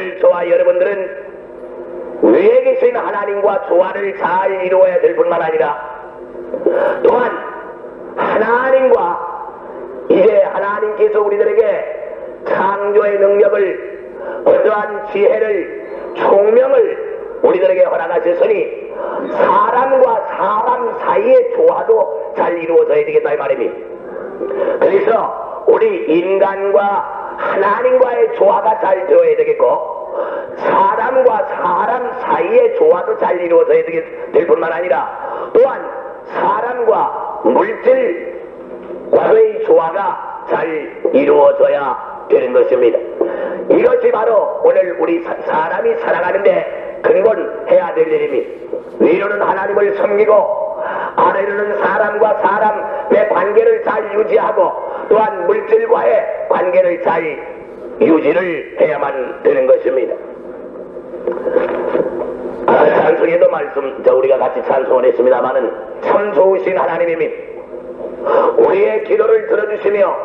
오늘 저와 여러분들은 위에 계신 하나님과 조화를 잘 이루어야 될 뿐만 아니라 또한 하나님과 이제 하나님께서 우리들에게 창조의 능력을 어떠한 지혜를 총명을 우리들에게 허락하셨으니 사람과 사람 사이의 조화도 잘 이루어져야 되겠다 이 말입니다. 그래서 우리 인간과 하나님과의 조화가 잘 되어야 되겠고 사람과 사람 사이의 조화도 잘 이루어져야 될 뿐만 아니라 또한 사람과 물질과의 조화가 잘 이루어져야 되는 것입니다. 이것이 바로 오늘 우리 사람이 살아가는데 근본해야 될 일입니다. 위로는 하나님을 섬기고 아래로는 사람과 사람의 관계를 잘 유지하고 또한 물질과의 관계를 잘 유지를 해야만 되는 것입니다. 찬송에도 우리가 같이 찬송을 했습니다마는 참 좋으신 하나님입니다. 우리의 기도를 들어주시며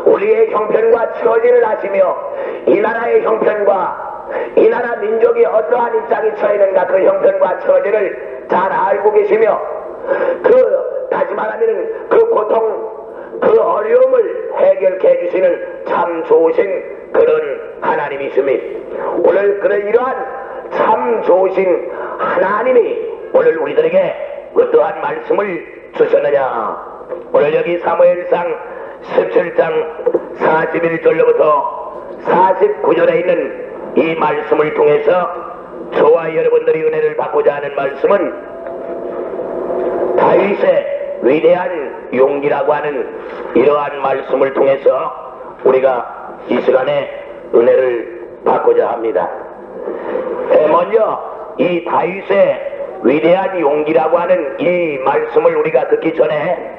우리의 형편과 처지를 아시며 이 나라의 형편과 이 나라 민족이 어떠한 입장에 처해 있는가 그 형편과 처지를 잘 알고 계시며 다시 말하면 그 고통 그 어려움을 해결해 해주시는 참 좋으신 그런 하나님이십니다. 오늘 이러한 참 좋으신 하나님이 오늘 우리들에게 어떠한 말씀을 주셨느냐. 오늘 여기 사무엘상 17장 41절로부터 49절에 있는 이 말씀을 통해서 저와 여러분들이 은혜를 받고자 하는 말씀은 다윗의 위대한 용기라고 하는 이러한 말씀을 통해서 우리가 이 시간에 은혜를 받고자 합니다. 먼저 이 다윗의 위대한 용기라고 하는 이 말씀을 우리가 듣기 전에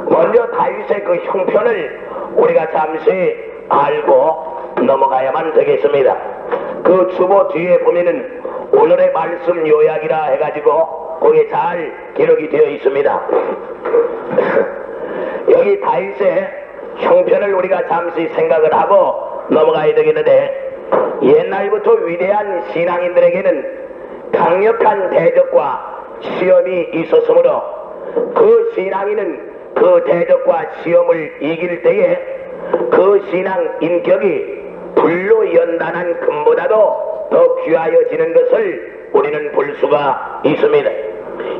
먼저 다윗의 그 형편을 우리가 잠시 알고 넘어가야만 되겠습니다. 그 주보 뒤에 보면은 오늘의 말씀 요약이라 해가지고 거기에 잘 기록이 되어 있습니다. 여기 다윗의 형편을 우리가 잠시 생각을 하고 넘어가야 되겠는데 옛날부터 위대한 신앙인들에게는 강력한 대적과 시험이 있었으므로 그 신앙인은 그 대적과 시험을 이길 때에 그 신앙 인격이 불로 연단한 금보다도 더 귀하여지는 것을 우리는 볼 수가 있습니다.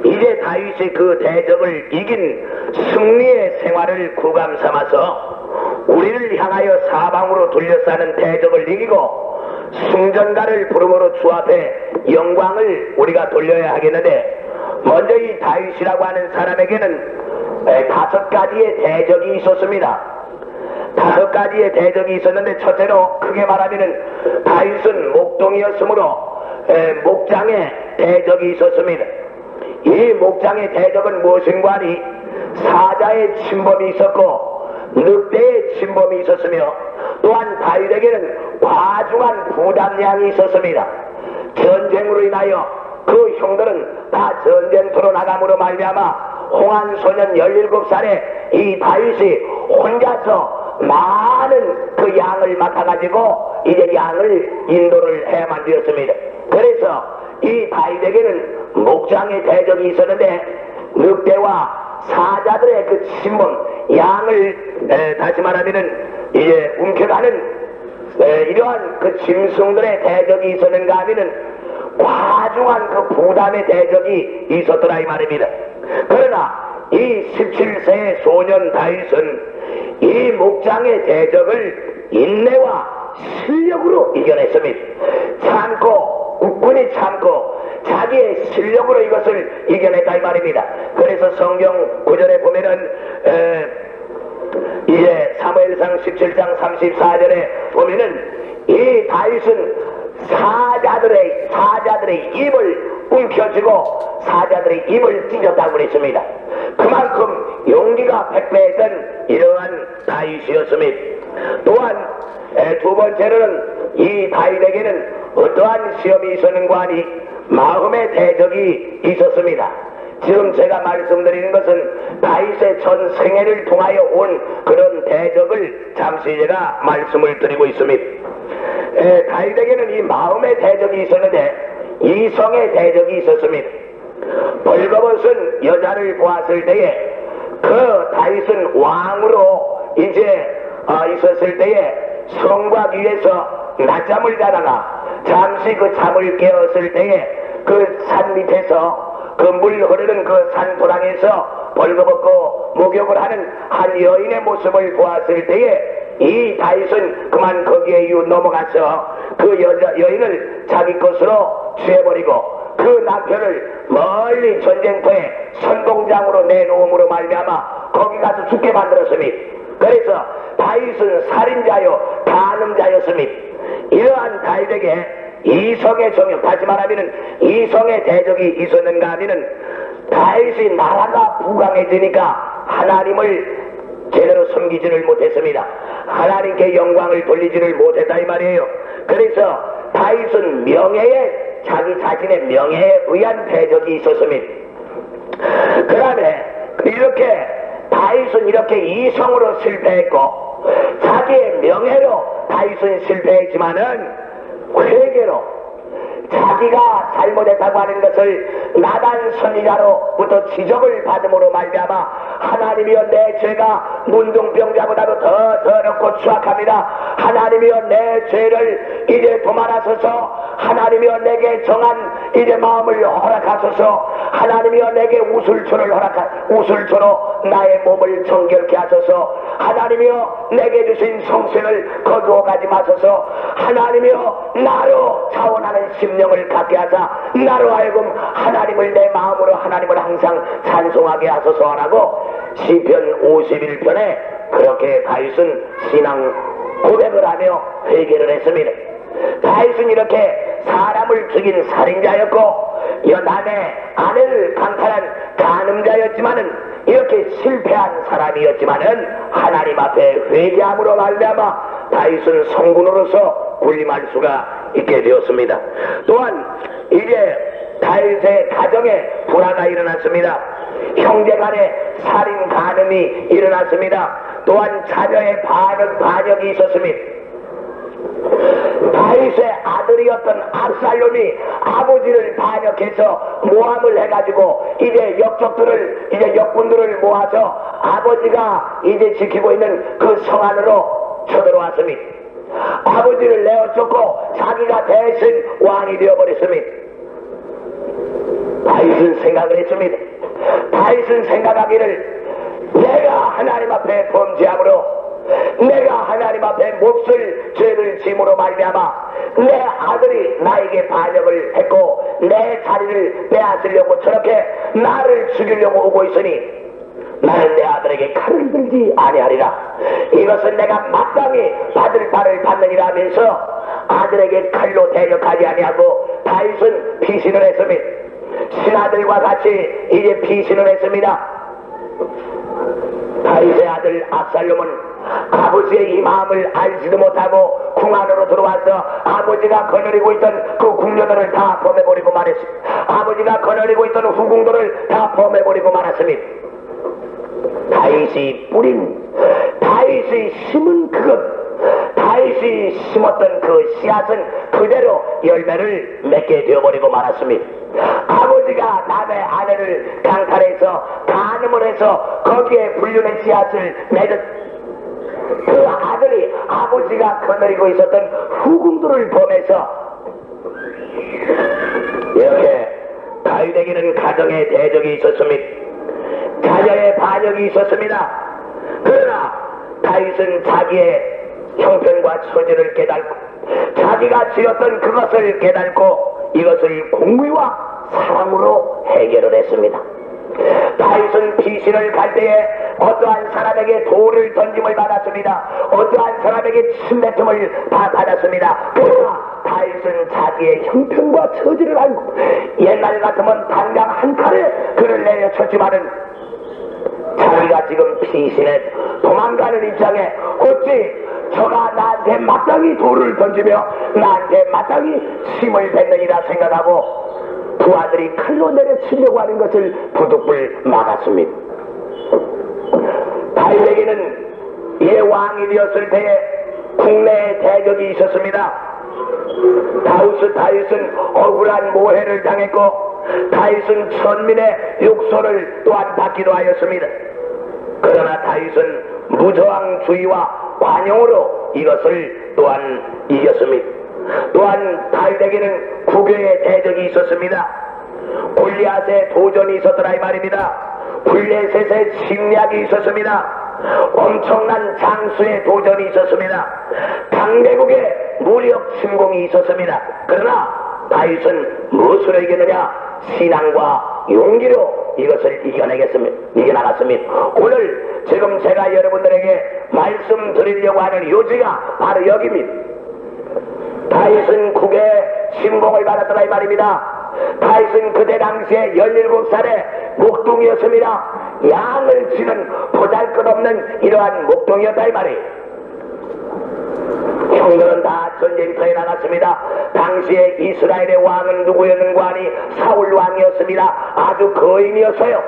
이제 다윗이 그 대적을 이긴 승리의 생활을 구감 삼아서 우리를 향하여 사방으로 둘러싸는 대적을 이기고 승전가를 부름으로 주 앞에 영광을 우리가 돌려야 하겠는데 먼저 이 다윗이라고 하는 사람에게는 5가지의 대적이 있었습니다. 5가지의 대적이 있었는데 첫째로 크게 말하면 다윗은 목동이었으므로 목장에 대적이 있었습니다. 이 목장의 대적은 무엇인가 하니 사자의 침범이 있었고 늑대의 침범이 있었으며 또한 다윗에게는 과중한 부담량이 있었습니다. 전쟁으로 인하여 그 형들은 다 전쟁터로 나감으로 말미암아 홍한 소년 17살의 이 다윗이 혼자서 많은 그 양을 맡아가지고 이제 양을 인도를 해야만 되었습니다. 그래서 이 다윗에게는 목장의 대적이 있었는데 늑대와 사자들의 그 침범 양을 다시 말하면은 이제 움켜가는 이러한 그 짐승들의 대적이 있었는가 하면은 과중한 그 부담의 대적이 있었더라 이 말입니다. 그러나 이 17세의 소년 다윗은 이 목장의 대적을 인내와 실력으로 이겨냈습니다. 참고 굳건히 참고 자기의 실력으로 이것을 이겨냈다 이 말입니다. 그래서 성경 구절에 보면은 이제 사무엘상 17장 34절에 보면은 이 다윗은 사자들의 입을 움켜쥐고 사자들의 입을 찢었다고 그랬습니다. 그만큼 용기가 백배했던 이러한 다윗이었습니다. 또한 두 번째로는 이 다윗에게는 어떠한 시험이 있었는가 하니 마음의 대적이 있었습니다. 지금 제가 말씀드리는 것은 다윗의 전 생애를 통하여 온 그런 대적을 잠시 제가 말씀을 드리고 있습니다. 다윗에게는 이 마음의 대적이 있었는데 이성의 대적이 있었습니다. 벌거벗은 여자를 보았을 때에 그 다윗은 왕으로 이제 있었을 때에 성곽 위에서 낮잠을 자다가 잠시 그 잠을 깨었을 때에 그 산 밑에서 그 물 흐르는 그 산도랑에서 벌거벗고 목욕을 하는 한 여인의 모습을 보았을 때에 이 다윗은 그만 거기에 넘어가서 그 여인을 자기 것으로 취해버리고 그 남편을 멀리 전쟁터에 선봉장으로 내놓음으로 말미암아 거기 가서 죽게 만들었습니다. 그래서 다윗은 살인자요 간음자였습니다. 이러한 다윗에게 이성의 정욕, 다시 말하면 이성의 대적이 있었는가 하면은 다윗이 나라가 부강해지니까 하나님을 제대로 섬기지를 못했습니다. 하나님께 영광을 돌리지를 못했다 이 말이에요. 그래서 다윗은 명예에 자기 자신의 명예에 의한 대적이 있었습니다. 그 다음에 이렇게 다윗은 이렇게 이성으로 실패했고 자기의 명예로 다윗은 실패했지만은 회개로 자기가 잘못했다고 하는 것을 나단 선지자로부터 지적을 받음으로 말미암아 하나님이여 내 죄가 문둥병자보다도 더 더럽고 추악합니다. 하나님이여 내 죄를 이제 도말하소서. 하나님이여 내게 정한 이제 마음을 허락하소서. 하나님이여 내게 우술초로 나의 몸을 정결케 하소서. 하나님이여 내게 주신 성신을 거두어 가지 마소서. 하나님이여 나로 자원하는 심령을 갖게 하사 나로 하여금 하나님을 내 마음으로 하나님을 항상 찬송하게 하소서라고 시편 51편에 그렇게 다윗은 신앙 고백을 하며 회개를 했습니다. 다윗은 이렇게 사람을 죽인 살인자였고 남의 아내를 강탈한 간음자였지만은 이렇게 실패한 사람이었지만은 하나님 앞에 회개함으로 말미암아 다윗은 성군으로서 군림할 수가 있게 되었습니다. 또한 이제 다윗의 가정에 불화가 일어났습니다. 형제간에 살인 간음이 일어났습니다. 또한 자녀의 반역이 있었습니다. 다윗의 아들이었던 압살롬이 아버지를 반역해서 모함을 해가지고 이제 역군들을 모아서 아버지가 이제 지키고 있는 그 성 안으로 쳐들어왔습니다. 아버지를 내어쫓고 자기가 대신 왕이 되어버렸습니다. 다윗은 생각을 했습니다. 다윗은 생각하기를 내가 하나님 앞에 범죄함으로 내가 하나님 앞에 몹쓸 죄를 짐으로 말미암아 내 아들이 나에게 반역을 했고 내 자리를 빼앗으려고 저렇게 나를 죽이려고 오고 있으니 나는 내 아들에게 칼을 들지 아니하리라. 이것은 내가 마땅히 받을 바를 받느니라 하면서 아들에게 칼로 대적하지 아니하고 다윗은 피신을 했습니다. 신하들과 같이 이제 피신을 했습니다. 다윗의 아들 압살롬은 아버지의 이 마음을 알지도 못하고 궁 안으로 들어와서 아버지가 거느리고 있던 그 궁녀들을 다 범해버리고 말했습니다. 아버지가 거느리고 있던 후궁들을 다 범해버리고 말았습니다. 다윗이 심은 다윗이 심었던 그 씨앗은 그대로 열매를 맺게 되어버리고 말았습니다. 아버지가 남의 아내를 강탈해서 간음을 해서 거기에 불륜의 씨앗을 맺은 그 아들이 아버지가 거느리고 있었던 후궁들을 범해서 이렇게 다윗에게는 가정의 대적이 있었습니다. 자녀의 반역이 있었습니다. 그러나 다윗은 자기의 형편과 처지를 깨닫고 자기가 지었던 그것을 깨닫고 이것을 공의와 사랑으로 해결을 했습니다. 다윗은 피신을 갈 때에 어떠한 사람에게 돌을 던짐을 받았습니다. 어떠한 사람에게 침뱉음을 받았습니다. 그러나 다윗은 자기의 형편과 처지를 알고 옛날 같으면 당장 한 칼에 그를 내려쳤지만은 자기가 지금 피신해 도망가는 입장에 어찌 저가 나한테 마땅히 돌을 던지며 나한테 마땅히 침을 뱉느니라 생각하고 두 아들이 칼로 내려치려고 하는 것을 부득불 막았습니다. 다윗에게는 이에 왕이 되었을 때에 국내에 대적이 있었습니다. 다윗은 억울한 모해를 당했고 다윗은 천민의 육소를 또한 받기도 하였습니다. 그러나 다윗은 무저항주의와 관용으로 이것을 또한 이겼습니다. 또한 다윗에게는 국외의 대적이 있었습니다. 골리앗의 도전이 있었더라 이 말입니다. 블레셋의 침략이 있었습니다. 엄청난 장수의 도전이 있었습니다. 강대국의 무력 침공이 있었습니다. 그러나 다윗은 무엇으로 이겼느냐? 신앙과 용기로 이것을 이겨나갔습니다. 오늘 지금 제가 여러분들에게 말씀드리려고 하는 요지가 바로 여기입니다. 다윗은 국의 침공을 받았더라 이 말입니다. 다윗은 그때 당시에 17살의 목동이었습니다. 양을 치는 보잘것없는 이러한 목동이었다 이 말이에요. 형들은 다 전쟁터에 나갔습니다. 당시에 이스라엘의 왕은 누구였는가 하니 사울 왕이었습니다. 아주 거인이었어요.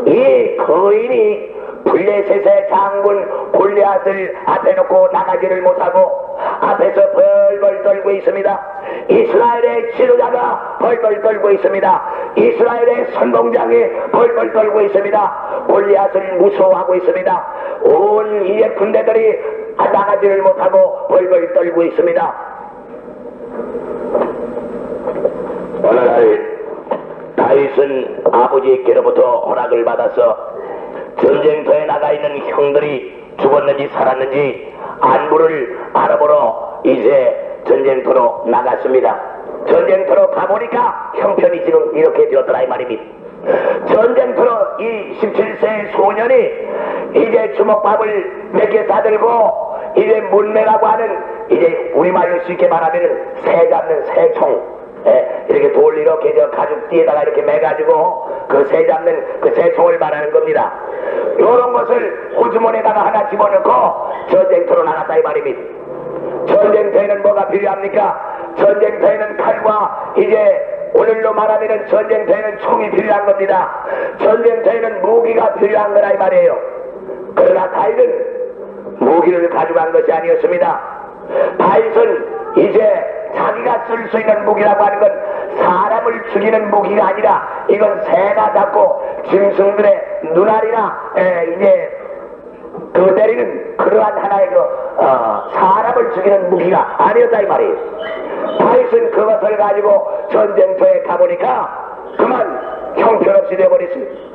이 거인이 블레셋의 장군 골리앗을 앞에 놓고 나가지를 못하고 앞에서 벌벌 떨고 있습니다. 이스라엘의 지도자가 벌벌 떨고 있습니다. 이스라엘의 선봉장이 벌벌 떨고 있습니다. 골리앗을 무서워하고 있습니다. 온 이의 군대들이 나가지를 못하고 벌벌 떨고 있습니다. 어느 날 다윗은 아버지께로부터 허락을 받아서 전쟁터에 나가 있는 형들이 죽었는지 살았는지 안부를 알아보러 이제 전쟁터로 나갔습니다. 전쟁터로 가보니까 형편이 지금 이렇게 되었더라 이 말입니다. 전쟁터로 이 17세의 소년이 이제 주먹밥을 몇 개 싸들고 이제 문매라고 하는 이제 우리말로 쉽게 말하면 새 잡는 새총, 이렇게 돌 이렇게 저 가죽 띠에다가 이렇게 매가지고 그 새 잡는 그 새총을 말하는 겁니다. 요런 것을 호주머니에다가 하나 집어넣고 전쟁터로 나갔다 이 말입니다. 전쟁터에는 뭐가 필요합니까? 전쟁터에는 칼과 이제 오늘로 말하면 전쟁터에는 총이 필요한 겁니다. 전쟁터에는 무기가 필요한 거라 이 말이에요. 그러나 다윗은 무기를 가져간 것이 아니었습니다. 다윗은 이제 자기가 쓸 수 있는 무기라고 하는 건 사람을 죽이는 무기가 아니라 이건 새나 잡고 짐승들의 눈알이나 이제 그 때리는 그러한 하나의 사람을 죽이는 무기가 아니었다 이 말이에요. 다윗은 그것을 가지고 전쟁터에 가보니까 그만 형편없이 되어버렸습니다.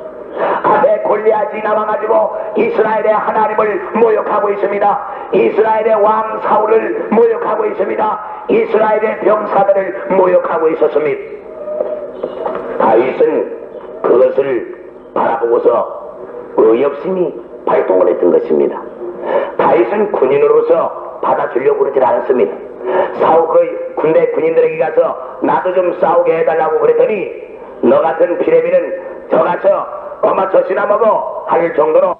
앞에 골리앗이 나와가지고 이스라엘의 하나님을 모욕하고 있습니다. 이스라엘의 왕 사울을 모욕하고 있습니다. 이스라엘의 병사들을 모욕하고 있었습니다. 다윗은 그것을 바라보고서 의협심이 발동을 했던 것입니다. 다윗은 군인으로서 받아주려고 그러질 않았습니다. 그 군대 군인들에게 가서 나도 좀 싸우게 해달라고 그랬더니 너 같은 피레미는 저 가서 엄마 젖이나 먹어 할 정도로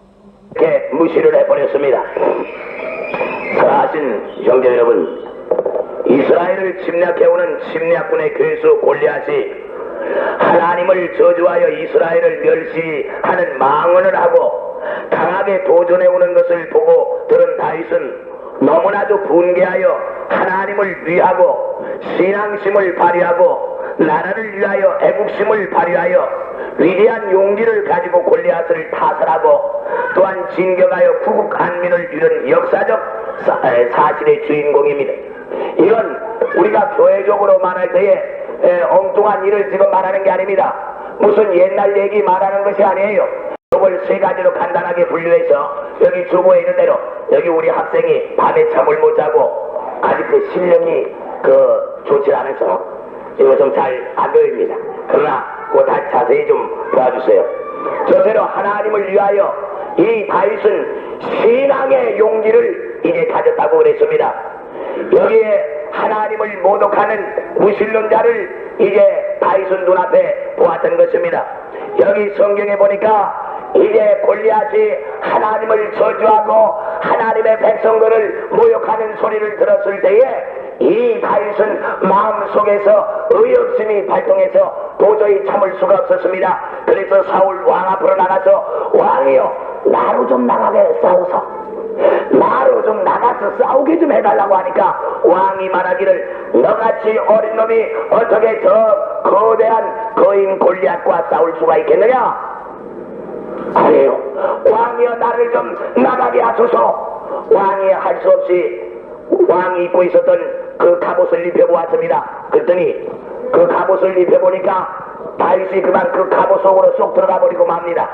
이렇게 무시를 해버렸습니다. 사랑하신 형제 여러분, 이스라엘을 침략해오는 침략군의 괴수 골리앗이 하나님을 저주하여 이스라엘을 멸시하는 망언을 하고 강하게 도전해오는 것을 보고 들은 다윗은 너무나도 분개하여 하나님을 위하고 신앙심을 발휘하고 나라를 위하여 애국심을 발휘하여 위대한 용기를 가지고 골리앗을 타설하고 또한 진격하여 구국 안민을 이룬 역사적 사실의 주인공입니다. 이건 우리가 교회적으로 말할 때에 엉뚱한 일을 지금 말하는 게 아닙니다. 무슨 옛날 얘기 말하는 것이 아니에요. 이걸 세 가지로 간단하게 분류해서 여기 주보에 있는 대로 여기 우리 학생이 밤에 잠을 못 자고 아직 그 실력이 좋지 않아서 이거 좀 잘 안 보입니다. 그러나 그거 다 자세히 좀 봐주세요. 저대로 하나님을 위하여 이 다윗은 신앙의 용기를 이제 가졌다고 그랬습니다. 여기에 하나님을 모독하는 무신론자를 이제 다윗은 눈앞에 보았던 것입니다. 여기 성경에 보니까 이제 골리앗이 하나님을 저주하고 하나님의 백성들을 모욕하는 소리를 들었을 때에 이 다윗은 마음속에서 의협심이 발동해서 도저히 참을 수가 없었습니다. 그래서 사울 왕 앞으로 나가서 왕이여 나로 좀 나가게 싸우소. 나로 좀 나가게 가서 싸우게 좀 해달라고 하니까 왕이 말하기를 너같이 어린 놈이 어떻게 저 거대한 거인 골리앗과 싸울 수가 있겠느냐? 아니요, 왕이여 나를 좀 나가게 하소서. 왕이 할 수 없이 왕이 입고 있었던 그 갑옷을 입혀보았습니다. 그랬더니 그 갑옷을 입혀보니까 다윗이 그만 그 갑옷 속으로 쏙 들어가 버리고 맙니다.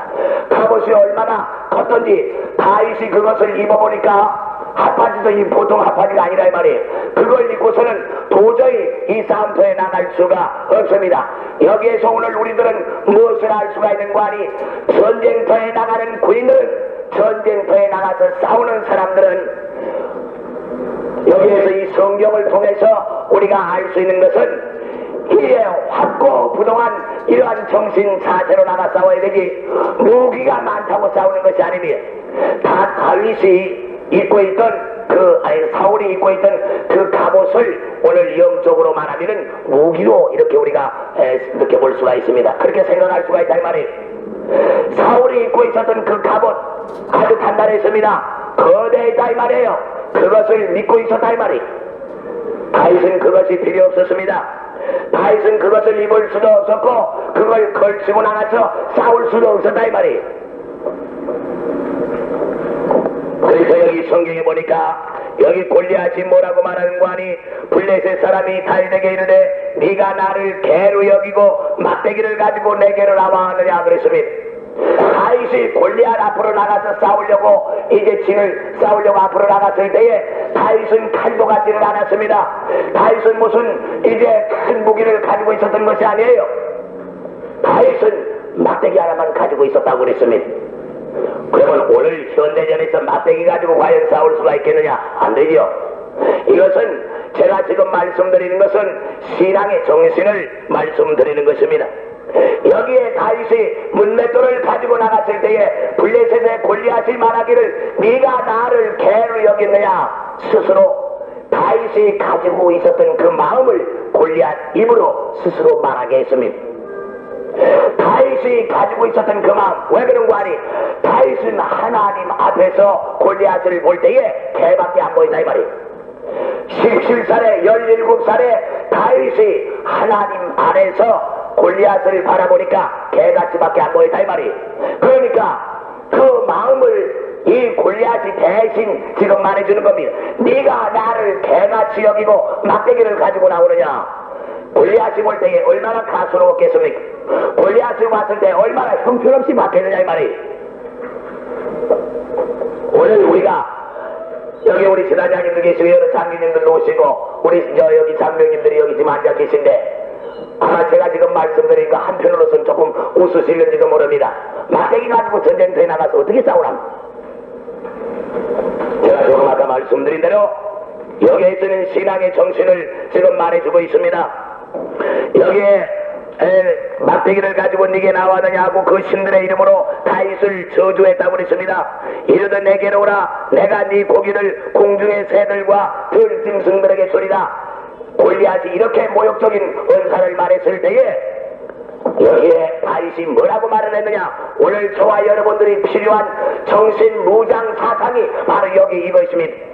갑옷이 얼마나 컸던지 다윗이 그것을 입어보니까 하파지도 이 보통 하파지가 아니라 이 말이에요. 그걸 입고서는 도저히 이 싸움터에 나갈 수가 없습니다. 여기에서 오늘 우리들은 무엇을 할 수가 있는가 하니 전쟁터에 나가는 군인들은, 전쟁터에 나가서 싸우는 사람들은 여기에서 이 성경을 통해서 우리가 알 수 있는 것은 이에 확고부동한 이러한 정신 자세로 나가 싸워야 되지 무기가 많다고 싸우는 것이 아닙니다. 다 다윗이 입고 있던 사울이 입고 있던 그 갑옷을 오늘 영적으로 말하면은 무기로 이렇게 우리가 느껴볼 수가 있습니다. 그렇게 생각할 수가 있다 이 말이에요. 사울이 입고 있었던 그 갑옷 아주 단단했습니다. 거대했다 이 말이에요. 그것을 믿고 있었다 이 말이에요. 다윗은 그것이 필요 없었습니다. 다윗은 그것을 입을 수도 없었고 그걸 걸치고 나가서 싸울 수도 없었다 이 말이에요. 그래서 여기 성경에 보니까 여기 골리앗이 뭐라고 말하는 거 아니? 블레셋 사람이 다윗에게 이르되 네가 나를 개로 여기고 막대기를 가지고 내게로 나와하느냐 그랬습니다. 다윗이 골리앗 앞으로 나가서 싸우려고 이제 진을 싸우려고 앞으로 나갔을 때에 다윗은 칼도 가지를 않았습니다. 다윗은 무슨 이제 큰 무기를 가지고 있었던 것이 아니에요. 다윗은 막대기 하나만 가지고 있었다고 그랬습니다. 그러면 오늘 현대전에서 막대기 가지고 과연 싸울 수가 있겠느냐? 안 되죠. 이것은 제가 지금 말씀드리는 것은 신앙의 정신을 말씀드리는 것입니다. 여기에 다윗이 문맷돌을 가지고 나갔을 때에 블레셋의 골리앗이 말하기를 네가 나를 개로 여겼느냐? 스스로 다윗이 가지고 있었던 그 마음을 골리앗 입으로 스스로 말하게 했습니다. 다윗이 가지고 있었던 그 마음, 왜 그런 거 아니? 다윗은 하나님 앞에서 골리앗을 볼 때에 개밖에 안 보인다 이 말이에요. 17살에 17살에 다윗이 하나님 안에서 골리앗을 바라보니까 개같이밖에 안 보인다 이 말이에요. 그러니까 그 마음을 이 골리앗이 대신 지금 말해주는 겁니다. 네가 나를 개같이 여기고 막대기를 가지고 나오느냐? 골리앗이 볼 때에 얼마나 가스러웠겠습니까? 골리앗을 봤을 때 얼마나 형편없이 받겠느냐 이 말이에요. 오늘 우리가 여기 우리 지사장님들 계시고 여러 장로님들도 오시고 우리 여기 장로님들이 여기 지금 앉아 계신데 아마 제가 지금 말씀드린 거 한편으로서는 조금 웃으시는지도 모릅니다. 막대기 가지고 전쟁터에 나가서 어떻게 싸우랍니까? 제가 조금 아까 말씀드린 대로 여기에 있는 신앙의 정신을 지금 말해주고 있습니다. 여기에 막대기를 가지고 네게 나왔느냐고 그 신들의 이름으로 다윗을 저주했다고 그랬습니다. 이르되 내게로 오라. 내가 네 고기를 공중의 새들과 들짐승들에게 주리라. 골리앗이 이렇게 모욕적인 언사를 말했을 때에 여기에 다윗이 뭐라고 말을 했느냐? 오늘 저와 여러분들이 필요한 정신 무장 사상이 바로 여기 이것입니다.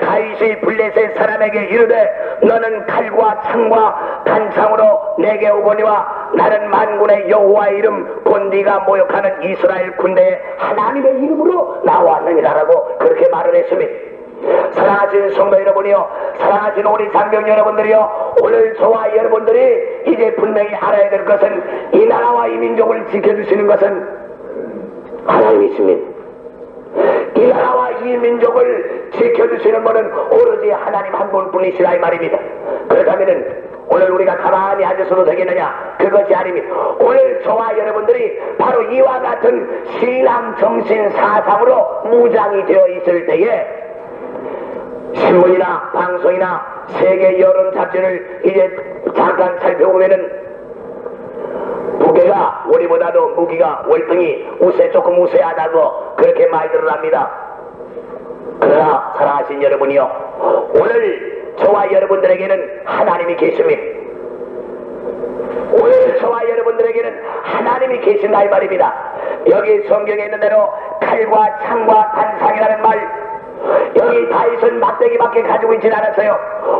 다윗이 블레셋 사람에게 이르되 너는 칼과 창과 단창으로 내게 오거니와 나는 만군의 여호와의 이름 곧 네가 모욕하는 이스라엘 군대의 하나님의 이름으로 나왔느니라라고 그렇게 말을 했습니다. 사랑하신 성도 여러분이요, 사랑하신 우리 장병 여러분들이요, 오늘 저와 여러분들이 이제 분명히 알아야 될 것은 이 나라와 이 민족을 지켜주시는 것은 하나님이십니다. 이 나라와 이 민족을 지켜주시는 분은 오로지 하나님 한 분뿐이시라 이 말입니다. 그렇다면 오늘 우리가 가만히 앉아서도 되겠느냐? 그것이 아닙니다. 오늘 저와 여러분들이 바로 이와 같은 신앙 정신 사상으로 무장이 되어 있을 때에 신문이나 방송이나 세계 여론 잡지를 이제 잠깐 살펴보면은 무게가 우리보다도 무기가 월등히 조금 우세하다고 그렇게 말들을 합니다. 그러나 사랑하신 여러분이요, 오늘 저와 여러분들에게는 하나님이 계십니다. 오늘 저와 여러분들에게는 하나님이 계신다 이 말입니다. 여기 성경에 있는 대로 칼과 창과 단상이라는 말, 여기 다윗은 용기밖에 가지고 있진 않았어요.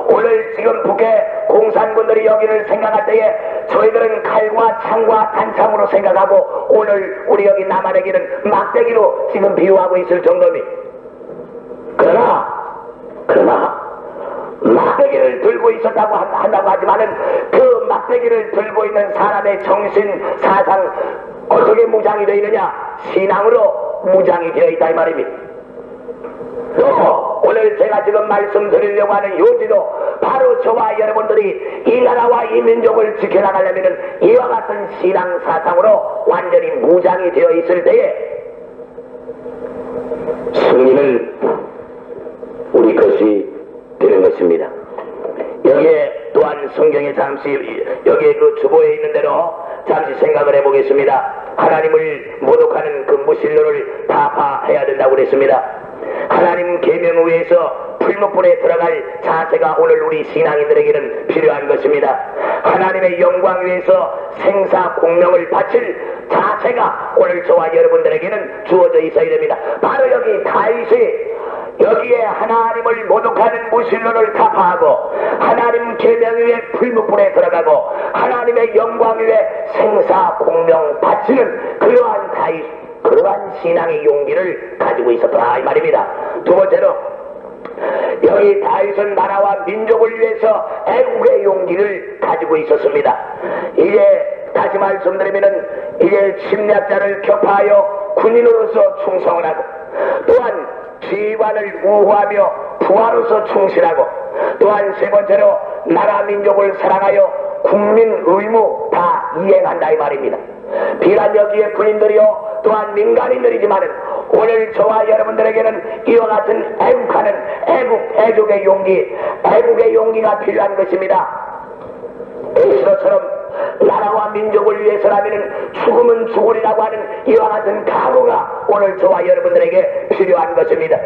오늘 지금 북해 공산군들이 여기를 생각할 때에 저희들은 칼과 창과 단창으로 생각하고 오늘 우리 여기 남한에게는 막대기로 지금 비유하고 있을 정도니 그러나 막대기를 들고 있었다고 한다고 하지만은 그 막대기를 들고 있는 사람의 정신, 사상 어떻게 무장이 되어 있느냐? 신앙으로 무장이 되어 있다 이 말입니다. 또 오늘 제가 지금 말씀드리려고 하는 요지도 바로 저와 여러분들이 이 나라와 이 민족을 지켜나가려면 이와 같은 신앙 사상으로 완전히 무장이 되어 있을 때에 승리는 우리 것이 되는 것입니다. 여기에 또한 성경에 잠시 여기에 그 주보에 있는 대로 잠시 생각을 해보겠습니다. 하나님을 모독하는 그 무신론을 타파해야 된다고 그랬습니다. 하나님 계명 위에서 풀무불에 들어갈 자세가 오늘 우리 신앙인들에게는 필요한 것입니다. 하나님의 영광 위에서 생사 공명을 바칠 자세가 오늘 저와 여러분들에게는 주어져 있어야 됩니다. 바로 여기 다윗이 여기에 하나님을 모독하는 무신론을 타파하고 하나님 계명 위에 풀무불에 들어가고 하나님의 영광 위에 생사 공명 바치는 그러한 다윗, 그러한 신앙의 용기를 가지고 있었다 이 말입니다. 두 번째로 여기 다윗은 나라와 민족을 위해서 애국의 용기를 가지고 있었습니다. 이게 다시 말씀드리면은 이게 침략자를 격파하여 군인으로서 충성을 하고 또한 지휘관을 우호하며 부하로서 충실하고 또한 세 번째로 나라 민족을 사랑하여 국민 의무 다 이행한다 이 말입니다. 비단 여기에 군인들이요 또한 민간인들이지만은 오늘 저와 여러분들에게는 이와 같은 애국하는 애국의 용기, 애국의 용기가 필요한 것입니다. 에스더처럼 나라와 민족을 위해서라면 죽으면 죽으리라고 하는 이와 같은 각오가 오늘 저와 여러분들에게 필요한 것입니다.